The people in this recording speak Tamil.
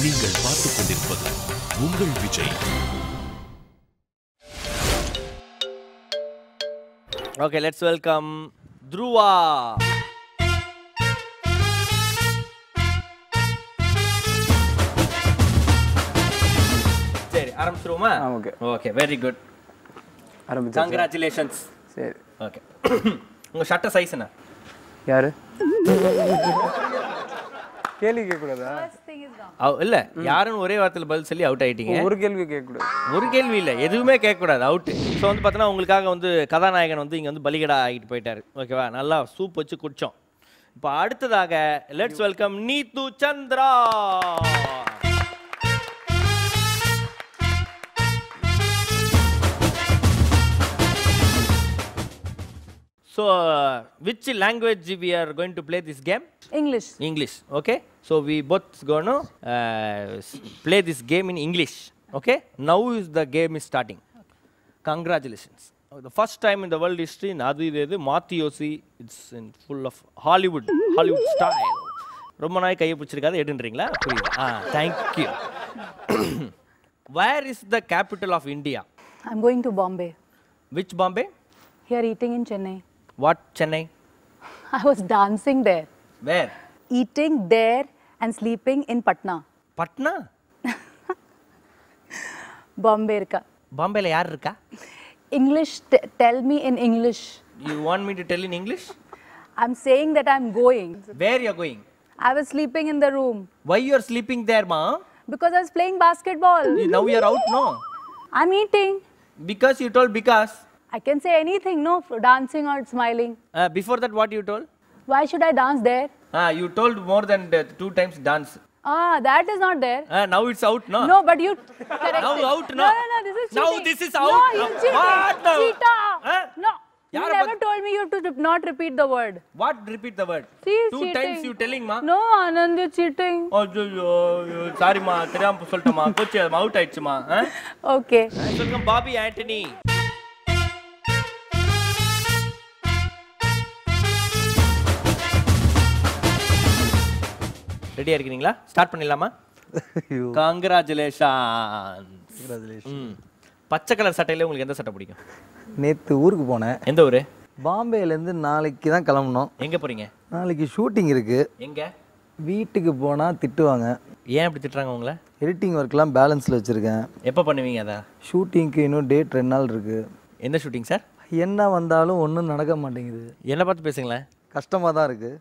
நீங்கள் பார்த்துக் கொண்டிருப்பது உங்கள் Vijay. Okay, let's welcome Dhruva. சரி ஆரம்பிச்சிருவோமா? Okay okay, very good. ஆரம்பிச்சு. கங்க்ராச்சுலேஷன்ஸ். சரி ஓகே. உங்கள் ஷர்ட்டை சைஸ் என்ன? யாரு கேள்வி கேட்கக்கூடாதா? இல்லை, யாருன்னு ஒரே வார்த்தையில் பதில் சொல்லி அவுட் ஆகிட்டீங்க. ஒரு கேள்வி கேட்கக்கூடாது. ஒரு கேள்வி இல்லை, எதுவுமே கேட்கக்கூடாது, அவுட்டு. ஸோ வந்து பார்த்தோன்னா உங்களுக்காக வந்து கதாநாயகன் வந்து இங்கே வந்து பலிகடா ஆகிட்டு போயிட்டார். ஓகேவா? நல்லா சூப் வச்சு குடித்தோம். இப்போ அடுத்ததாக let's welcome Neetu Chandra. So, which language we are going to play this game? English. English, okay? So, we both going to play this game in English, okay? Now is the game is starting. Congratulations. The first time in the world history, Nadu Mathiyosi, it's in full of Hollywood style. ரொம்ப நாய் கையை பிடிச்சிருக்காது எடுன்றீங்களா? புரியுது. Thank you. Where is the capital of India? I'm going to Bombay. Which Bombay? Here eating in Chennai. What Chennai? I was dancing there. Where? Eating there and sleeping in Patna. Patna? Bombay irka. Bombay la yaar irka? English, tell me in English. You want me to tell in English? I'm saying that I'm going. Where you are going? I was sleeping in the room. Why you are sleeping there, ma? Because I was playing basketball. Now you are out, no? I'm eating. Because you told because. I can say anything, no? Dancing or smiling. Before that, what you told? Why should I dance there? You told more than 2 times dance. That is not there. Now it's out, no? No, but you correct Now it. out, no? No, this is cheating. Now this is out. No, you cheated. What now? Cheetah. No. You Yaar, never told me you have to not repeat the word. What? Repeat the word. See, 2 cheating. times you telling, ma? No, Anand, you're cheating. Sorry, ma. தெரியாம சொல்லிட்டேன், ma. கோச்சு அவுட் ஆயிடுச்சு, ma. Okay. Welcome, Bobby Anthony. ரெடியா இருக்கீங்களா? ஸ்டார்ட் பண்ணிடலாமா? கங்க்ராச்சுலேஷன்ஸ். பச்சை கலர் சட்டையில உங்களுக்கு எந்த சட்டை பிடிக்கும்? நேற்று ஊருக்கு போனேன். எந்த ஊரு? பாம்பேலேருந்து நாளைக்கு தான் கிளம்பணும். எங்கே போகிறீங்க? நாளைக்கு ஷூட்டிங் இருக்குது. எங்கே? வீட்டுக்கு போனால் திட்டுவாங்க. ஏன் அப்படி திட்டுறாங்க உங்களை? எடிட்டிங் ஒர்க்லாம் பேலன்ஸில் வச்சுருக்கேன். எப்போ பண்ணுவீங்க அதை? ஷூட்டிங்க்கு இன்னும் டேட் 2 நாள் இருக்குது. எந்த ஷூட்டிங் சார்? என்ன வந்தாலும் ஒன்றும் நடக்க மாட்டேங்குது. என்ன பார்த்து பேசுங்களேன். கஷ்டமாக தான் இருக்குது.